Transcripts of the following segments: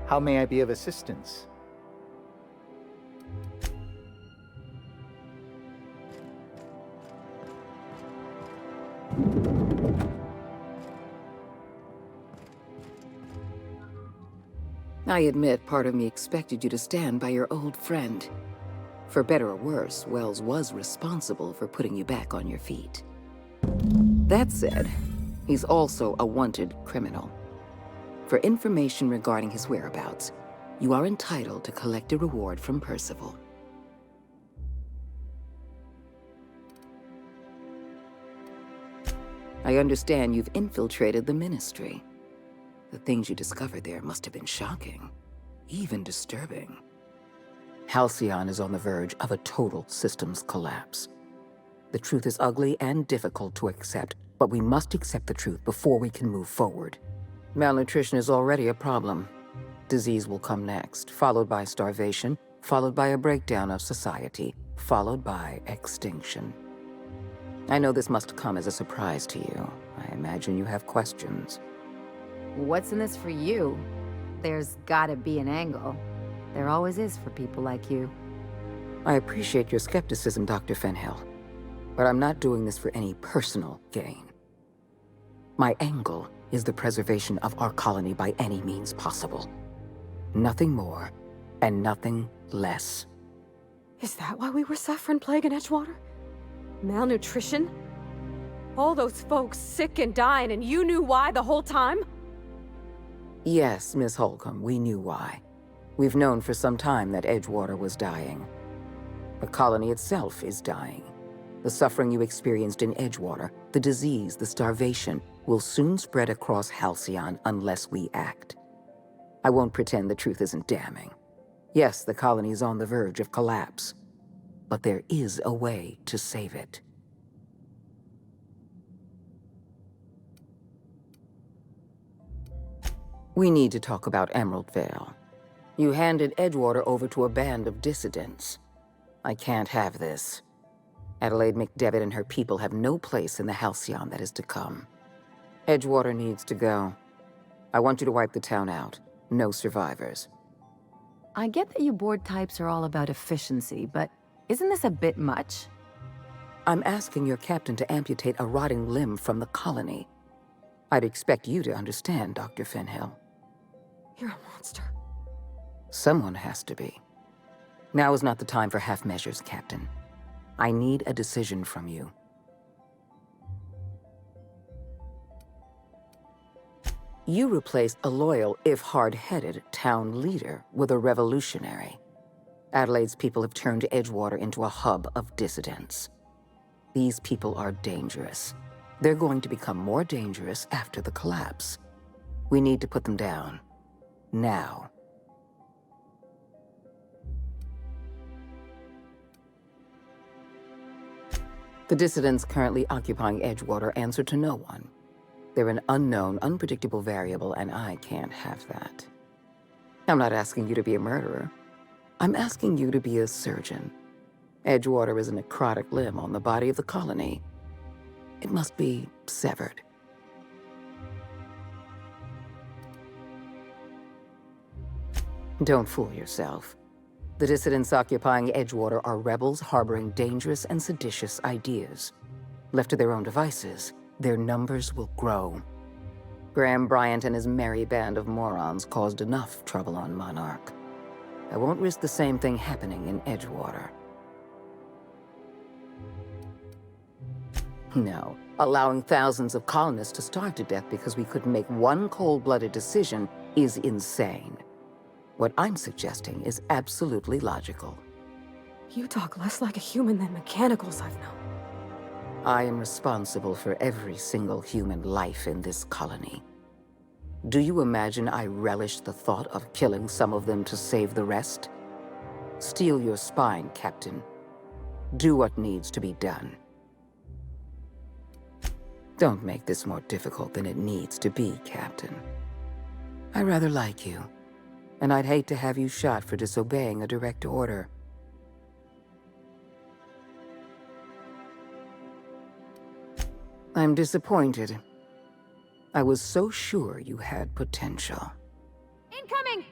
How may I be of assistance? I admit part of me expected you to stand by your old friend. For better or worse, Wells was responsible for putting you back on your feet. That said, he's also a wanted criminal. For information regarding his whereabouts, you are entitled to collect a reward from Percival. I understand you've infiltrated the Ministry. The things you discovered there must have been shocking, even disturbing. Halcyon is on the verge of a total systems collapse. The truth is ugly and difficult to accept, but we must accept the truth before we can move forward. Malnutrition is already a problem. Disease will come next, followed by starvation, followed by a breakdown of society, followed by extinction. I know this must come as a surprise to you. I imagine you have questions. What's in this for you? There's gotta be an angle. There always is for people like you. I appreciate your skepticism, Dr. Fenhill, but I'm not doing this for any personal gain. My angle is the preservation of our colony by any means possible. Nothing more, and nothing less. Is that why we were suffering plague in Edgewater? Malnutrition? All those folks sick and dying, and you knew why the whole time? Yes, Miss Holcomb, we knew why. We've known for some time that Edgewater was dying. The colony itself is dying. The suffering you experienced in Edgewater, the disease, the starvation, will soon spread across Halcyon unless we act. I won't pretend the truth isn't damning. Yes, the colony is on the verge of collapse, but there is a way to save it. We need to talk about Emerald Vale. You handed Edgewater over to a band of dissidents. I can't have this. Adelaide McDevitt and her people have no place in the Halcyon that is to come. Edgewater needs to go. I want you to wipe the town out. No survivors. I get that you board types are all about efficiency, but isn't this a bit much? I'm asking your captain to amputate a rotting limb from the colony. I'd expect you to understand, Dr. Fenhill. You're a monster. Someone has to be. Now is not the time for half measures, Captain. I need a decision from you. You replaced a loyal, if hard-headed, town leader with a revolutionary. Adelaide's people have turned Edgewater into a hub of dissidents. These people are dangerous. They're going to become more dangerous after the collapse. We need to put them down. Now. The dissidents currently occupying Edgewater answer to no one. They're an unknown, unpredictable variable, and I can't have that. I'm not asking you to be a murderer. I'm asking you to be a surgeon. Edgewater is a necrotic limb on the body of the colony. It must be severed. Don't fool yourself. The dissidents occupying Edgewater are rebels harboring dangerous and seditious ideas. Left to their own devices, their numbers will grow. Graham Bryant and his merry band of morons caused enough trouble on Monarch. I won't risk the same thing happening in Edgewater. No, allowing thousands of colonists to starve to death because we couldn't make one cold-blooded decision is insane. What I'm suggesting is absolutely logical. You talk less like a human than mechanicals I've known. I am responsible for every single human life in this colony. Do you imagine I relish the thought of killing some of them to save the rest? Steel your spine, Captain. Do what needs to be done. Don't make this more difficult than it needs to be, Captain. I rather like you, and I'd hate to have you shot for disobeying a direct order. I'm disappointed. I was so sure you had potential. Incoming!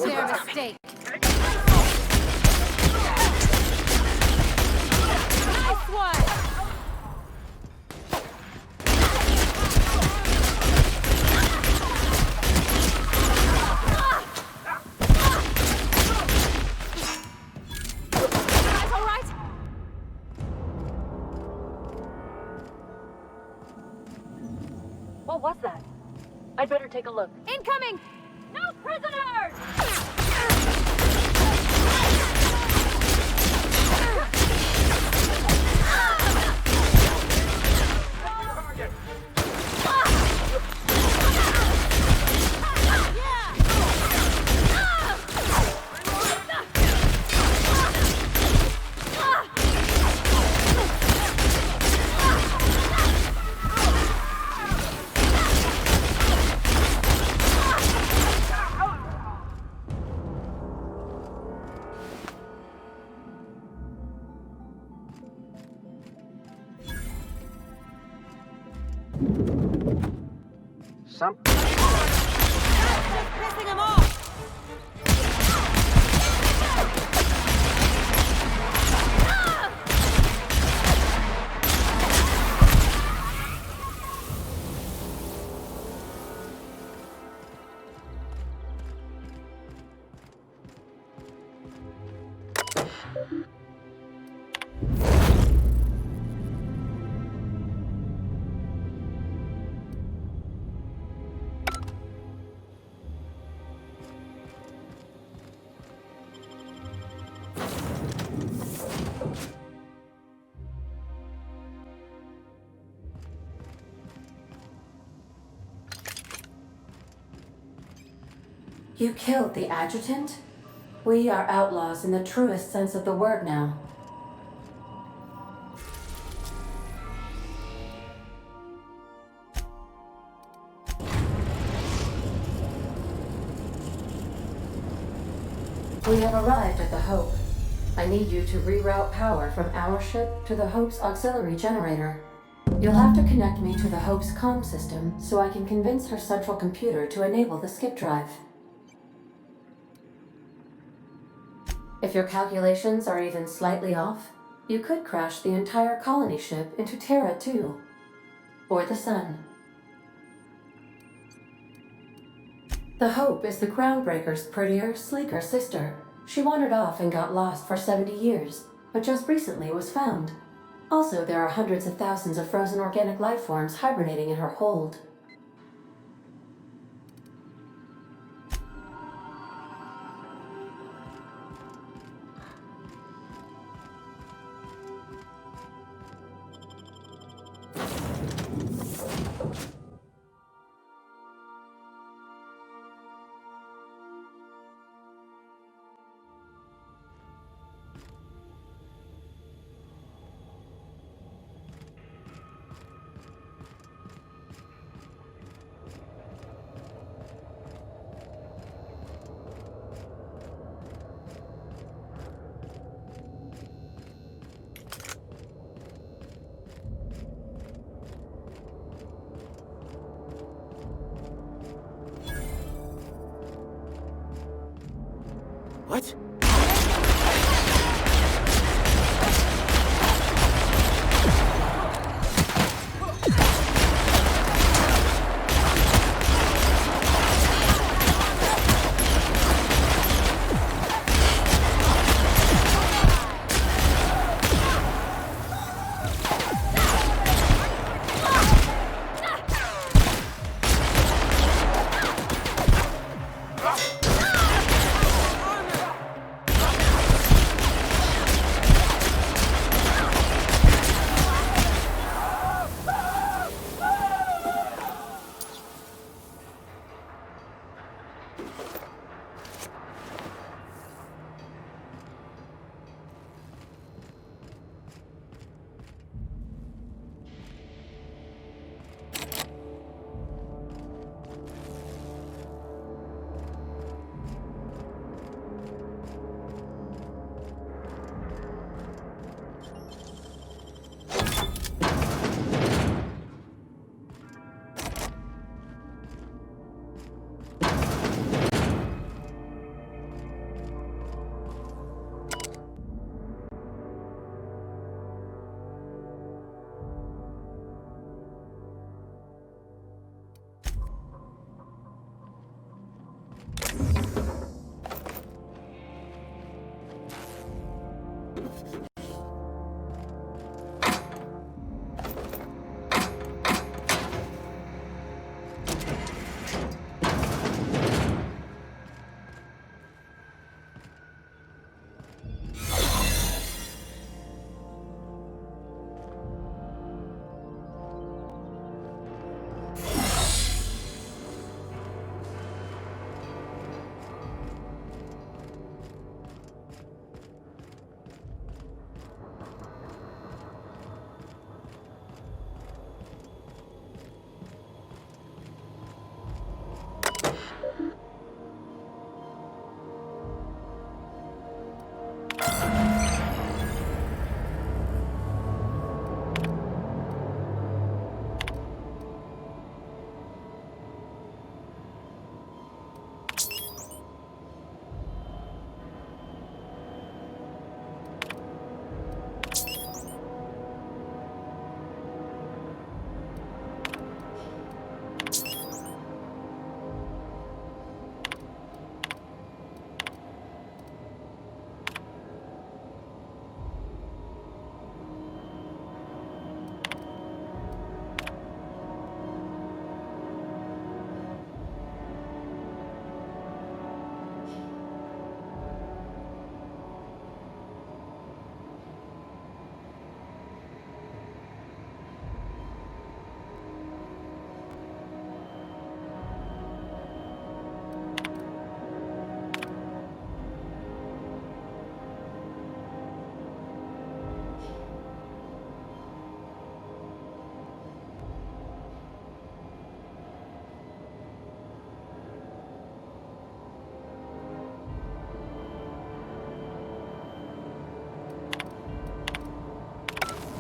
Their mistake. Nice one! Guys, all right? What was that? I'd better take a look. Incoming! No prisoners! Pissing him off! You killed the adjutant? We are outlaws in the truest sense of the word now. We have arrived at the Hope. I need you to reroute power from our ship to the Hope's auxiliary generator. You'll have to connect me to the Hope's comm system so I can convince her central computer to enable the skip drive. If your calculations are even slightly off, you could crash the entire colony ship into Terra 2. Or the Sun. The Hope is the Crownbreaker's prettier, sleeker sister. She wandered off and got lost for 70 years, but just recently was found. Also, there are hundreds of thousands of frozen organic life forms hibernating in her hold. What?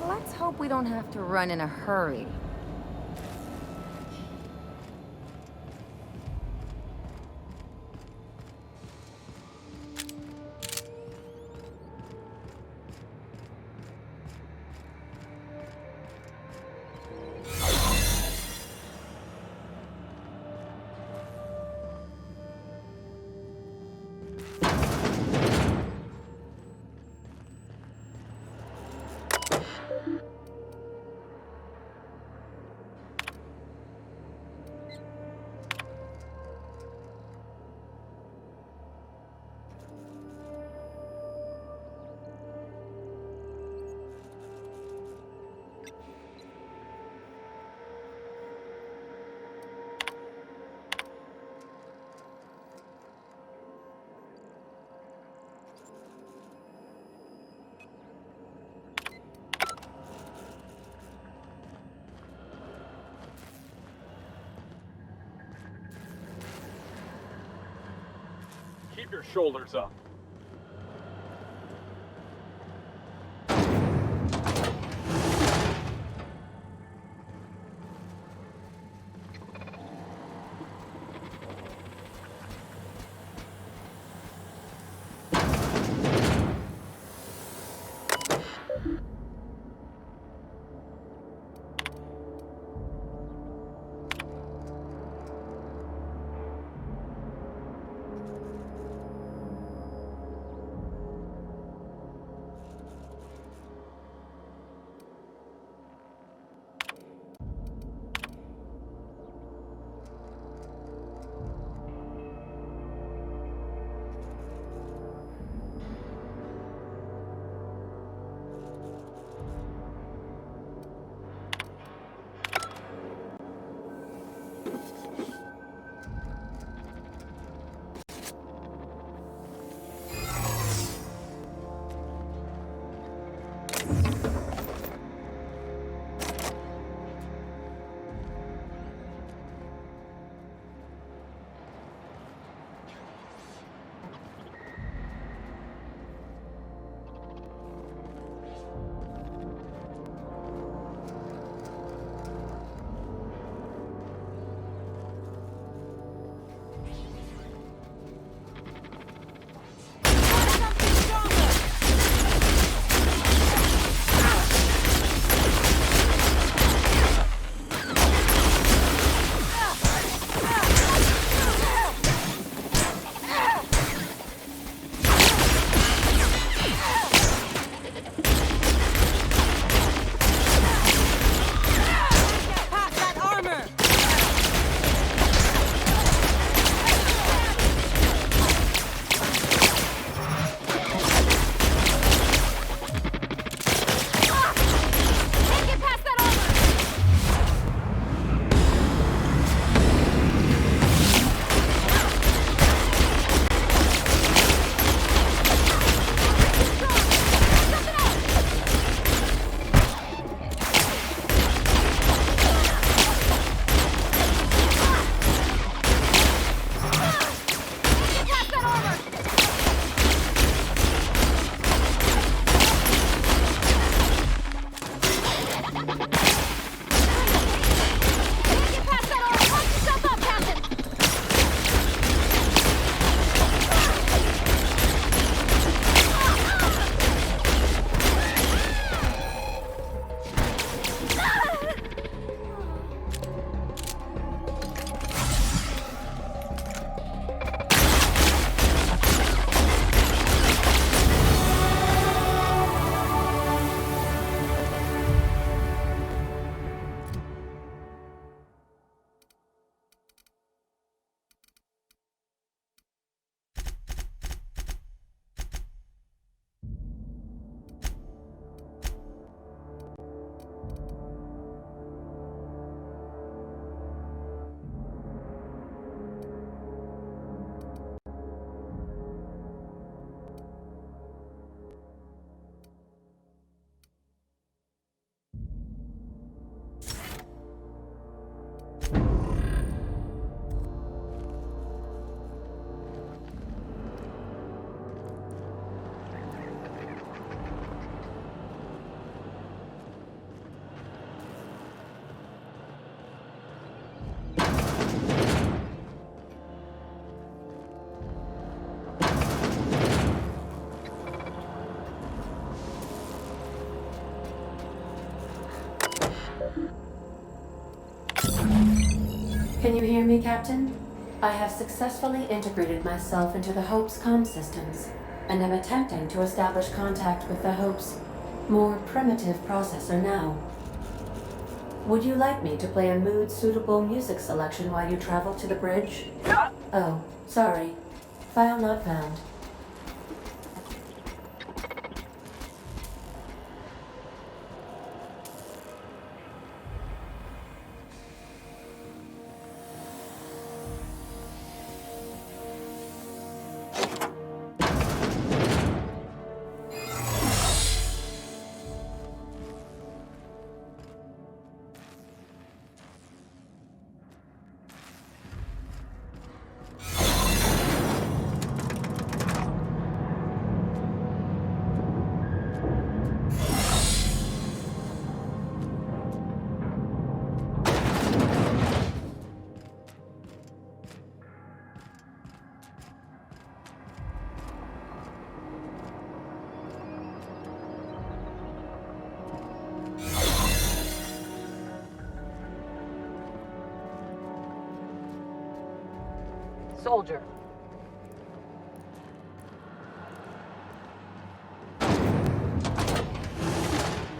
Let's hope we don't have to run in a hurry. Keep your shoulders up. Can you hear me, Captain? I have successfully integrated myself into the Hope's comm systems, and am attempting to establish contact with the Hope's more primitive processor now. Would you like me to play a mood-suitable music selection while you travel to the bridge? Oh, sorry. File not found. Soldier.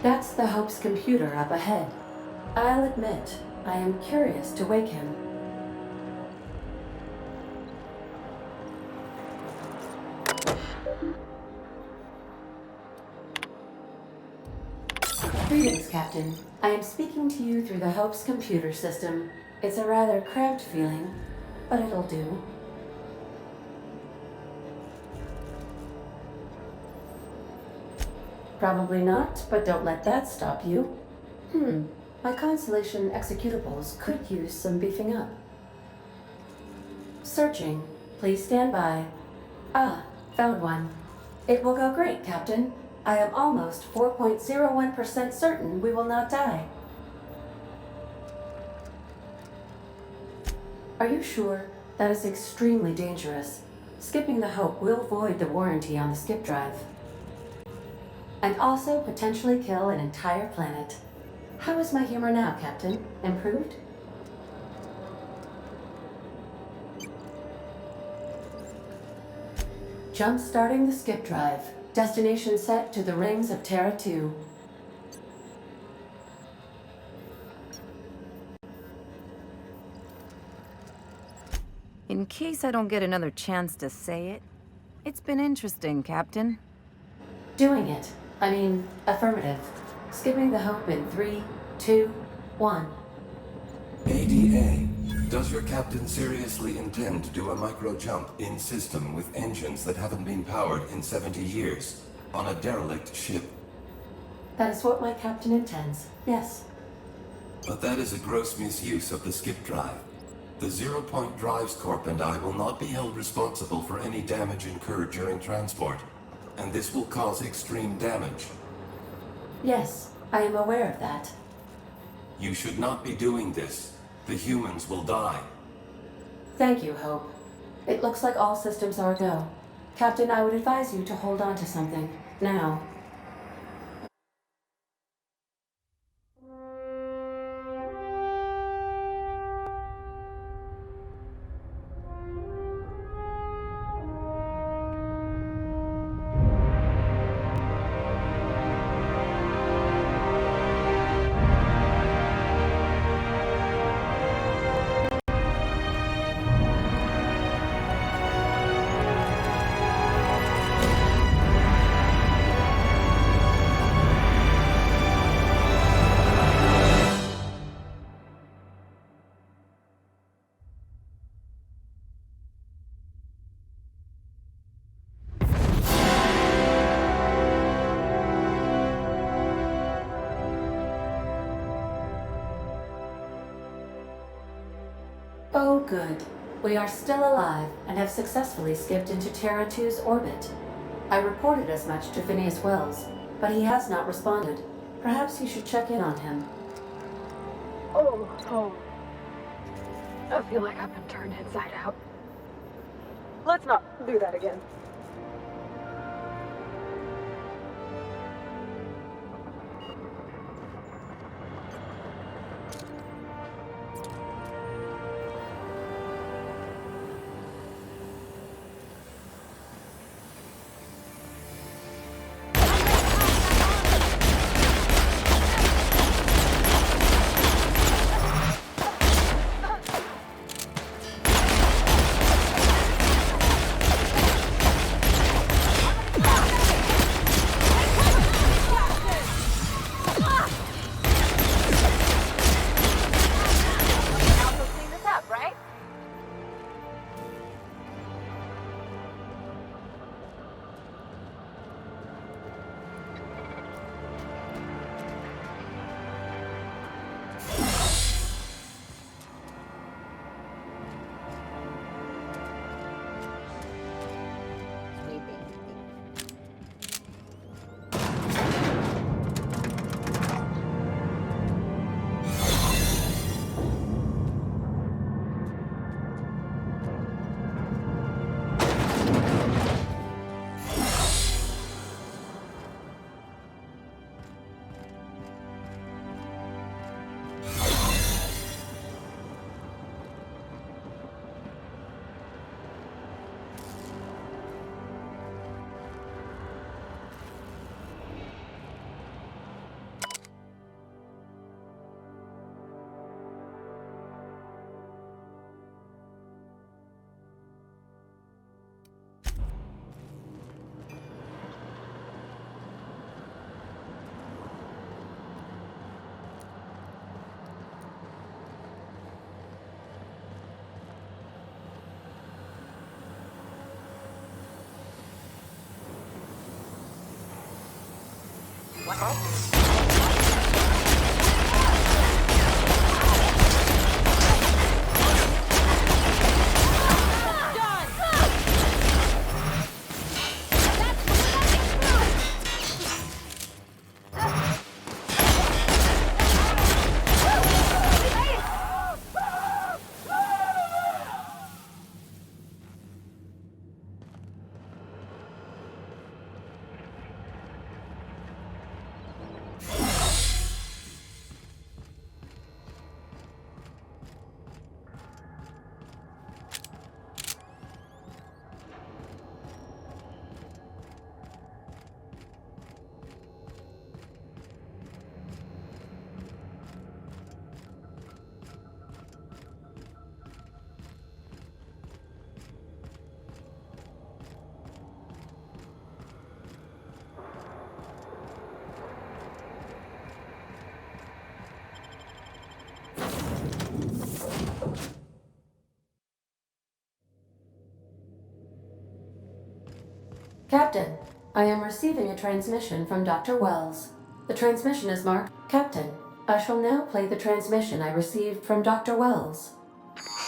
That's the Hope's computer up ahead. I'll admit, I am curious to wake him. Greetings, Captain. I am speaking to you through the Hope's computer system. It's a rather cramped feeling, but it'll do. Probably not, but don't let that stop you. My Constellation executables could use some beefing up. Searching. Please stand by. Ah, found one. It will go great, Captain. I am almost 4.01% certain we will not die. Are you sure? That is extremely dangerous. Skipping the Hope will void the warranty on the skip drive. And also potentially kill an entire planet. How is my humor now, Captain? Improved? Jump-starting the skip drive. Destination set to the rings of Terra 2. In case I don't get another chance to say it, it's been interesting, Captain. Doing it. I mean, affirmative. Skipping the Hope in 3, 2, 1. ADA, does your captain seriously intend to do a micro-jump in system with engines that haven't been powered in 70 years on a derelict ship? That is what my captain intends, yes. But that is a gross misuse of the skip drive. The Zero Point Drives Corp and I will not be held responsible for any damage incurred during transport, and this will cause extreme damage. Yes, I am aware of that. You should not be doing this. The humans will die. Thank you, Hope. It looks like all systems are go. Captain, I would advise you to hold on to something. Now. Oh, good. We are still alive and have successfully skipped into Terra 2's orbit. I reported as much to Phineas Wells, but he has not responded. Perhaps you should check in on him. Oh. I feel like I've been turned inside out. Let's not do that again. Captain, I am receiving a transmission from Dr. Wells. The transmission is marked Captain. I shall now play the transmission I received from Dr. Wells.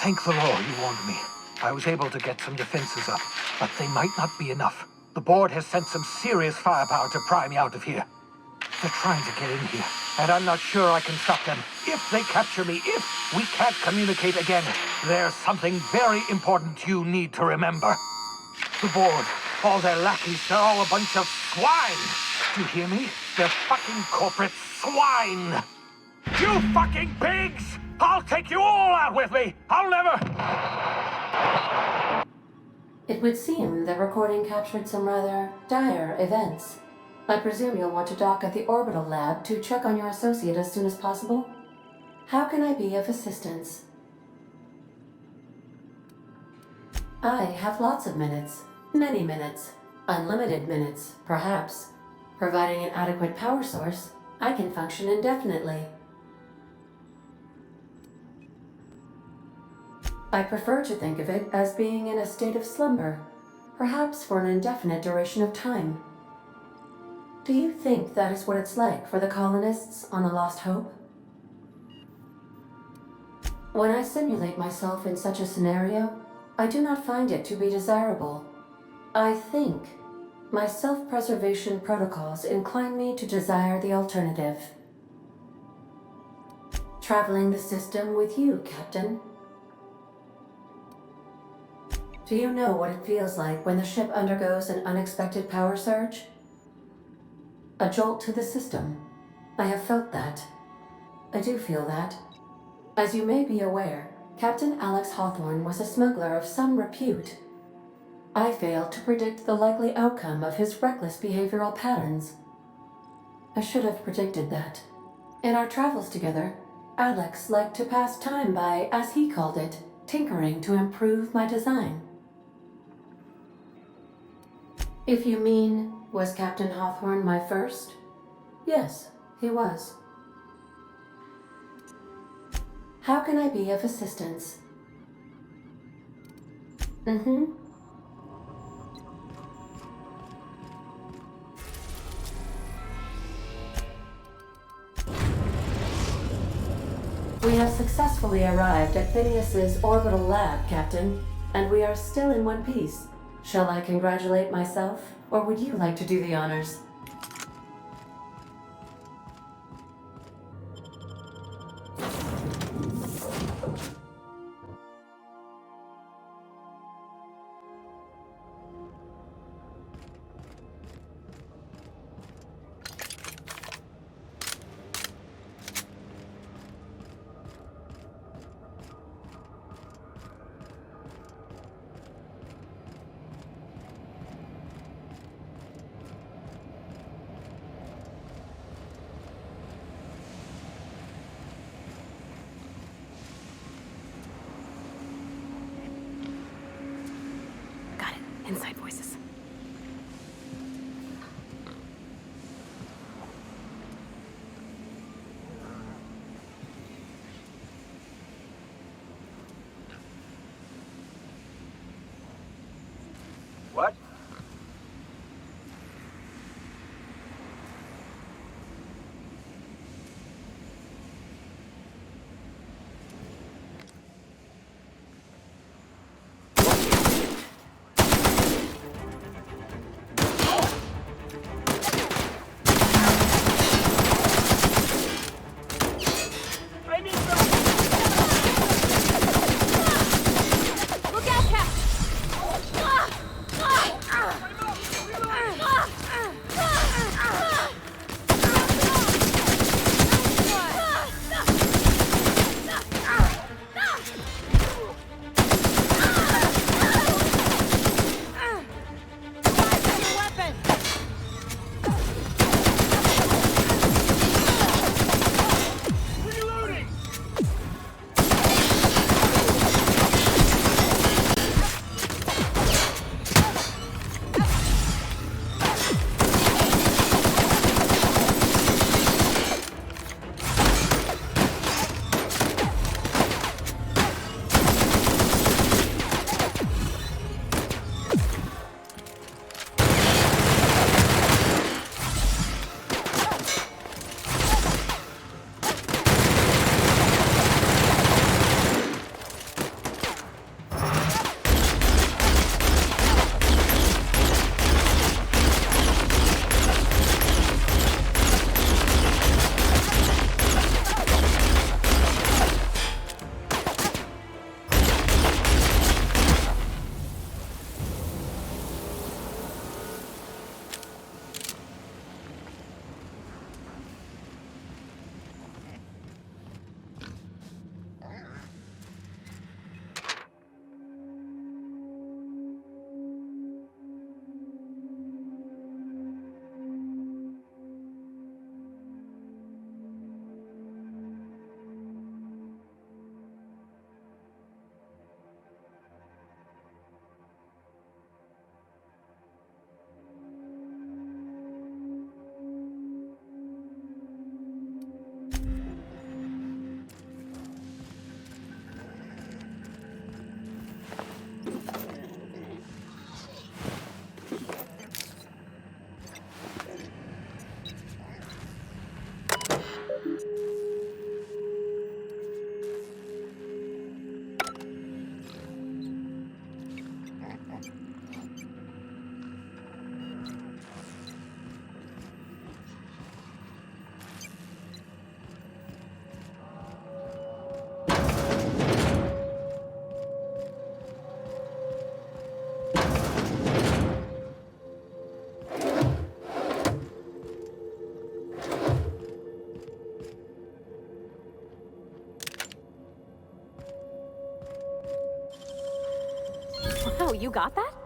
Thank the Lord you warned me. I was able to get some defenses up, but they might not be enough. The board has sent some serious firepower to pry me out of here. They're trying to get in here, and I'm not sure I can stop them. If they capture me, if we can't communicate again, there's something very important you need to remember. The board, all their lackeys, they're all a bunch of swine. Do you hear me? They're fucking corporate swine. You fucking pigs! I'll take you all out with me! I'll never... It would seem the recording captured some rather dire events. I presume you'll want to dock at the orbital lab to check on your associate as soon as possible? How can I be of assistance? I have lots of minutes. Many minutes. Unlimited minutes, perhaps. Providing an adequate power source, I can function indefinitely. I prefer to think of it as being in a state of slumber, perhaps for an indefinite duration of time. Do you think that is what it's like for the colonists on the Lost Hope? When I simulate myself in such a scenario, I do not find it to be desirable. I think my self-preservation protocols incline me to desire the alternative. Traveling the system with you, Captain. Do you know what it feels like when the ship undergoes an unexpected power surge? A jolt to the system. I have felt that. I do feel that. As you may be aware, Captain Alex Hawthorne was a smuggler of some repute. I failed to predict the likely outcome of his reckless behavioral patterns. I should have predicted that. In our travels together, Alex liked to pass time by, as he called it, tinkering to improve my design. If you mean, was Captain Hawthorne my first? Yes, he was. How can I be of assistance? We have successfully arrived at Phineas's orbital lab, Captain, and we are still in one piece. Shall I congratulate myself, or would you like to do the honors? Oh, you got that?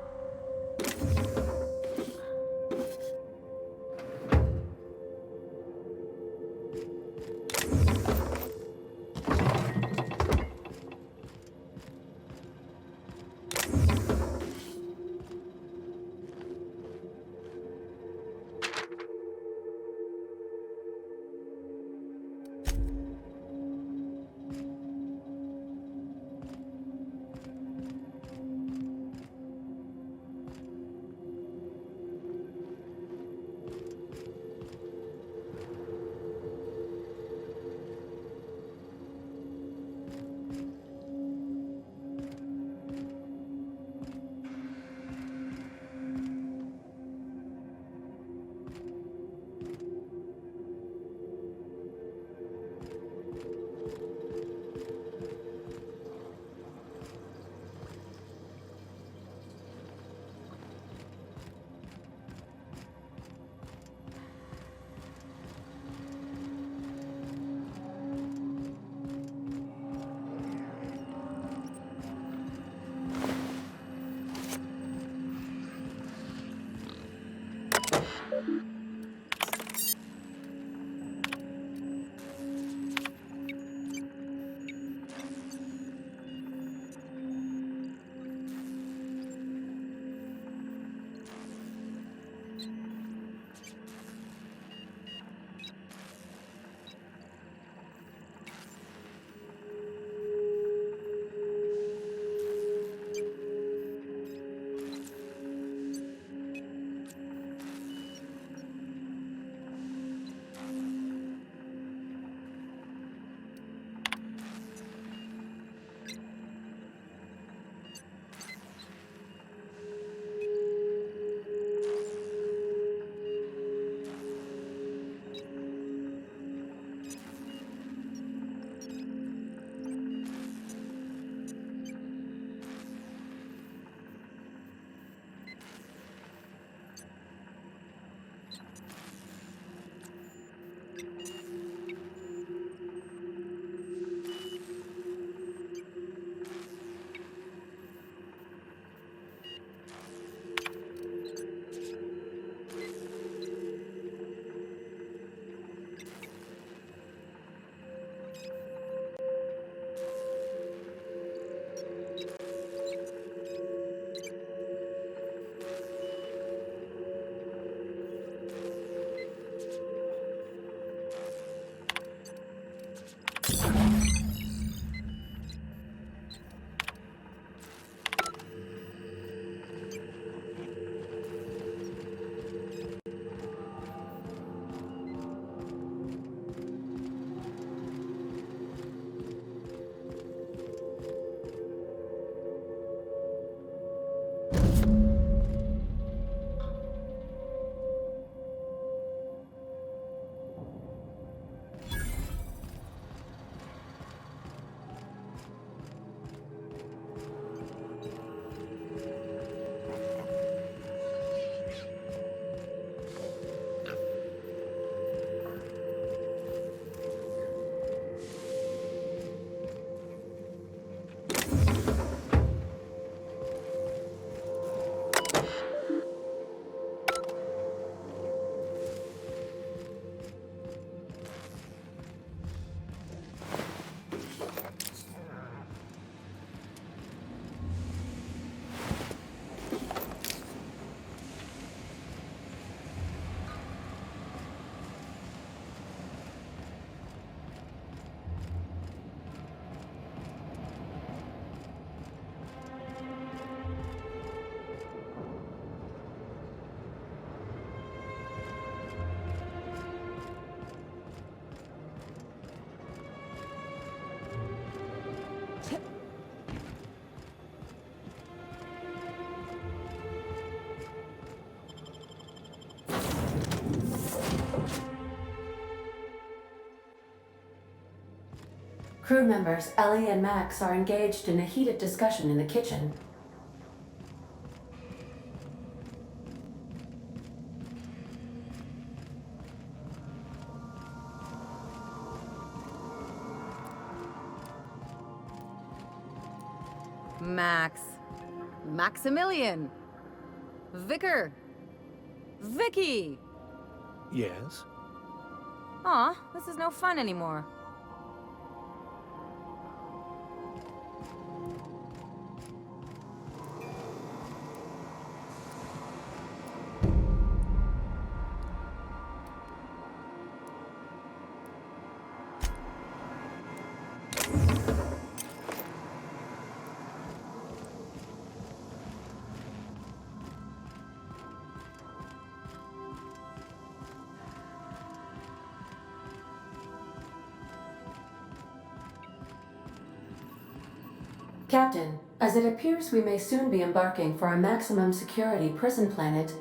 Crew members Ellie and Max are engaged in a heated discussion in the kitchen. Max, Maximilian! Vicar! Vicky! Yes? Aw, this is no fun anymore. Captain, as it appears we may soon be embarking for a maximum security prison planet,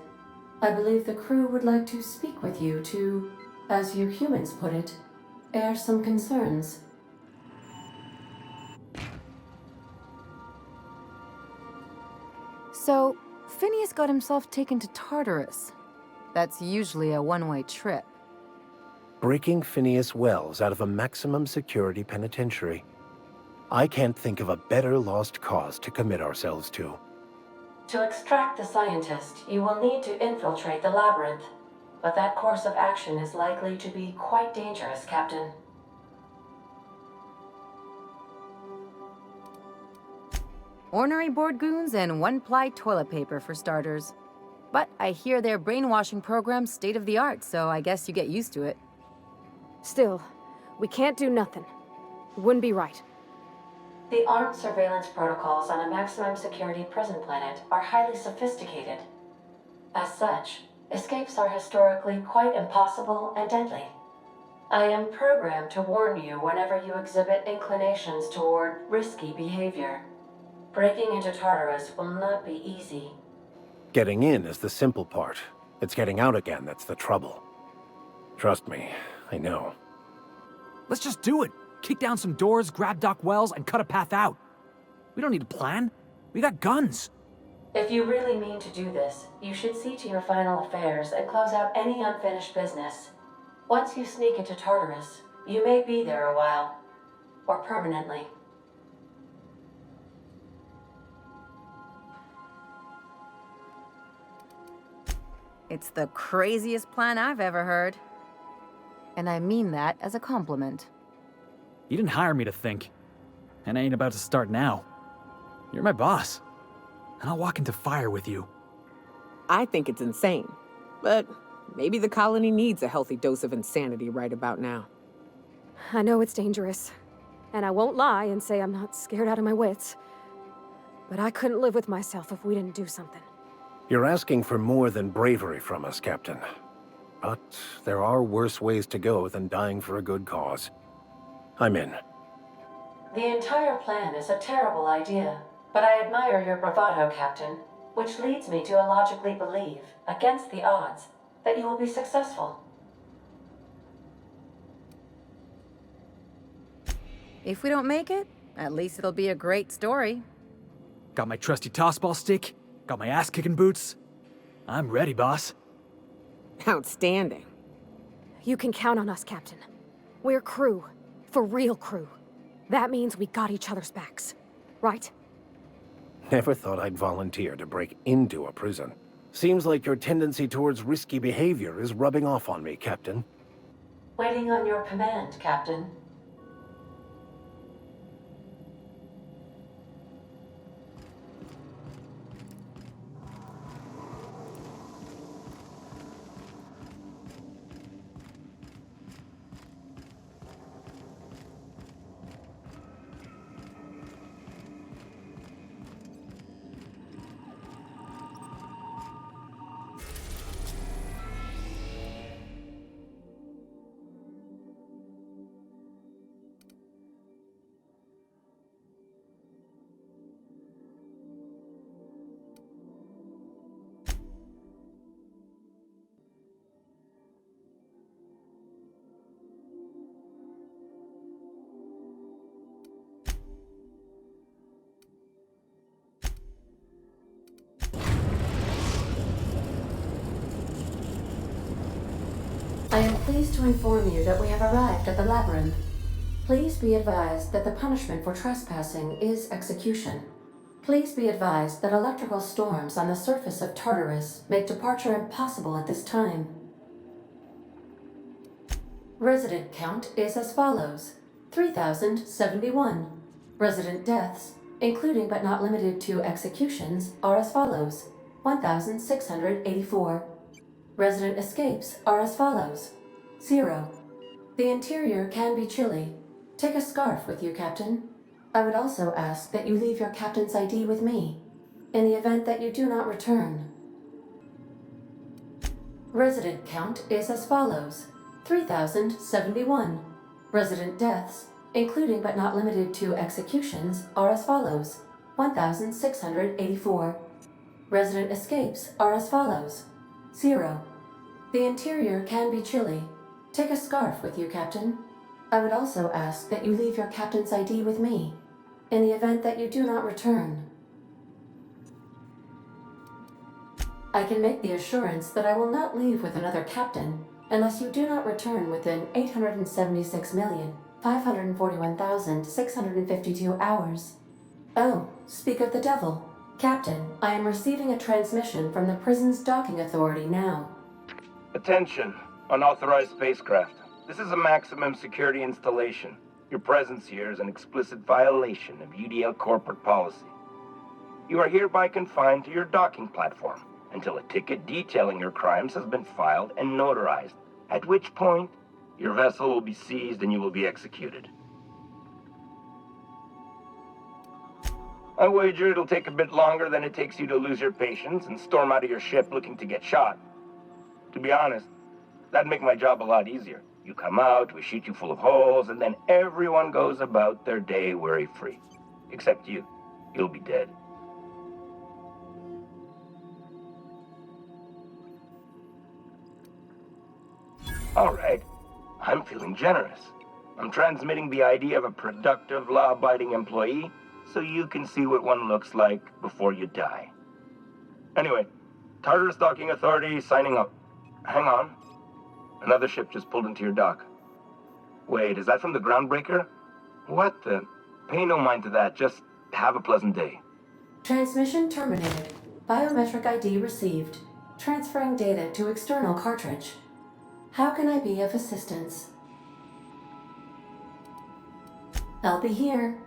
I believe the crew would like to speak with you to, as you humans put it, air some concerns. So, Phineas got himself taken to Tartarus. That's usually a one-way trip. Breaking Phineas Wells out of a maximum security penitentiary. I can't think of a better lost cause to commit ourselves to. To extract the scientist, you will need to infiltrate the labyrinth. But that course of action is likely to be quite dangerous, Captain. Ornery board goons and one-ply toilet paper for starters. But I hear their brainwashing program's state-of-the-art, so I guess you get used to it. Still, we can't do nothing. It wouldn't be right. The armed surveillance protocols on a maximum security prison planet are highly sophisticated. As such, escapes are historically quite impossible and deadly. I am programmed to warn you whenever you exhibit inclinations toward risky behavior. Breaking into Tartarus will not be easy. Getting in is the simple part. It's getting out again that's the trouble. Trust me, I know. Let's just do it. Kick down some doors, grab Doc Wells, and cut a path out. We don't need a plan. We got guns. If you really mean to do this, you should see to your final affairs and close out any unfinished business. Once you sneak into Tartarus, you may be there a while. Or permanently. It's the craziest plan I've ever heard. And I mean that as a compliment. You didn't hire me to think. And I ain't about to start now. You're my boss. And I'll walk into fire with you. I think it's insane. But maybe the colony needs a healthy dose of insanity right about now. I know it's dangerous. And I won't lie and say I'm not scared out of my wits. But I couldn't live with myself if we didn't do something. You're asking for more than bravery from us, Captain. But there are worse ways to go than dying for a good cause. I'm in. The entire plan is a terrible idea, but I admire your bravado, Captain, which leads me to illogically believe, against the odds, that you will be successful. If we don't make it, at least it'll be a great story. Got my trusty tossball stick. Got my ass-kicking boots. I'm ready, boss. Outstanding. You can count on us, Captain. We're crew. For real crew. That means we got each other's backs. Right? Never thought I'd volunteer to break into a prison. Seems like your tendency towards risky behavior is rubbing off on me, Captain. Waiting on your command, Captain. I am pleased to inform you that we have arrived at the labyrinth. Please be advised that the punishment for trespassing is execution. Please be advised that electrical storms on the surface of Tartarus make departure impossible at this time. Resident count is as follows: 3,071. Resident deaths, including but not limited to executions, are as follows: 1,684. Resident escapes are as follows: 0. The interior can be chilly. Take a scarf with you, Captain. I would also ask that you leave your captain's ID with me, in the event that you do not return. Resident count is as follows: 3,071. Resident deaths, including but not limited to executions, are as follows: 1,684. Resident escapes are as follows: 0. The interior can be chilly. Take a scarf with you, Captain. I would also ask that you leave your captain's ID with me, in the event that you do not return. I can make the assurance that I will not leave with another captain unless you do not return within 876,541,652 hours. Oh, speak of the devil. Captain, I am receiving a transmission from the prison's docking authority now. Attention, unauthorized spacecraft. This is a maximum security installation. Your presence here is an explicit violation of UDL corporate policy. You are hereby confined to your docking platform until a ticket detailing your crimes has been filed and notarized, at which point your vessel will be seized and you will be executed. I wager it'll take a bit longer than it takes you to lose your patience and storm out of your ship looking to get shot. To be honest, that'd make my job a lot easier. You come out, we shoot you full of holes, and then everyone goes about their day worry-free. Except you. You'll be dead. Alright, I'm feeling generous. I'm transmitting the idea of a productive, law-abiding employee so you can see what one looks like before you die. Anyway, Tartarus Docking Authority signing up. Hang on. Another ship just pulled into your dock. Wait, is that from the Groundbreaker? What the? Pay no mind to that, just have a pleasant day. Transmission terminated. Biometric ID received. Transferring data to external cartridge. How can I be of assistance? I'll be here.